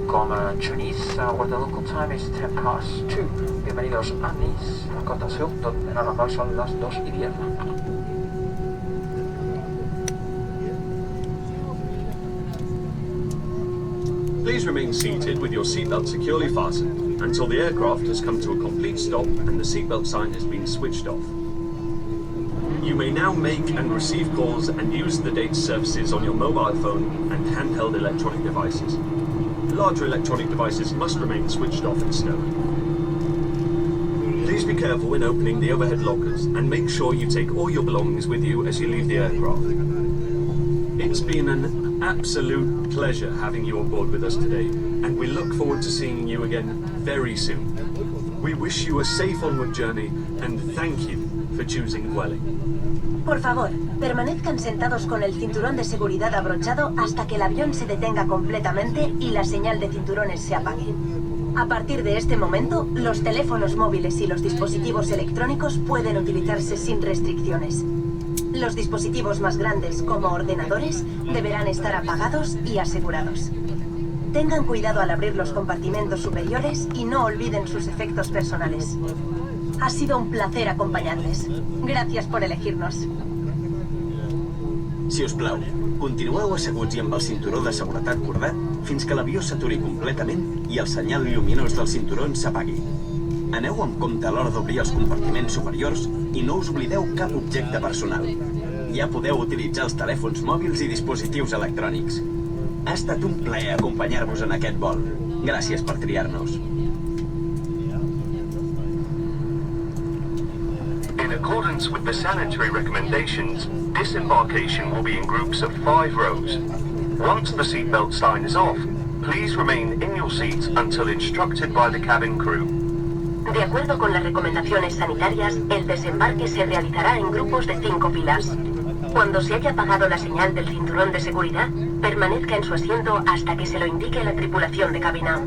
Welcome Chinese, where the local time is 2:10. Bienvenidos a Nice, la Côte d'Azur, donde ahora mismo son las 2:10. Please remain seated with your seatbelt securely fastened until the aircraft has come to a complete stop and the seatbelt sign has been switched off. You may now make and receive calls and use the data services on your mobile phone and handheld electronic devices. Larger electronic devices must remain switched off in snow. Please be careful when opening the overhead lockers and make sure you take all your belongings with you as you leave the aircraft. It's been an absolute pleasure having you on board with us today, and we look forward to seeing you again very soon. We wish you a safe onward journey and thank you for choosing Vueling. Por favor, permanezcan sentados con el cinturón de seguridad abrochado hasta que el avión se detenga completamente y la señal de cinturones se apague. A partir de este momento, los teléfonos móviles y los dispositivos electrónicos pueden utilizarse sin restricciones. Los dispositivos más grandes, como ordenadores, deberán estar apagados y asegurados. Tengan cuidado al abrir los compartimentos superiores y no olviden sus efectos personales. Ha sido un placer acompanyar-les. Gràcies per elegir-nos. Si us plau, continueu asseguts i amb el cinturó de seguretat cordat fins que l'avió s'aturi completament i el senyal lluminós del cinturó s'apagui. Aneu amb compte a l'hora d'obrir els compartiments superiors i no us oblideu cap objecte personal. Ja podeu utilitzar els telèfons mòbils i dispositius electrònics. Ha estat un plaer acompanyar-vos en aquest vol. Gràcies per triar-nos. In accordance with the sanitary recommendations, disembarkation will be in groups of 5 rows. Once the seatbelt sign is off, please remain in your seats until instructed by the cabin crew. De acuerdo con las recomendaciones sanitarias, el desembarque se realizará en grupos de 5 filas. Cuando se haya apagado la señal del cinturón de seguridad, permanezca en su asiento hasta que se lo indique la tripulación de cabina.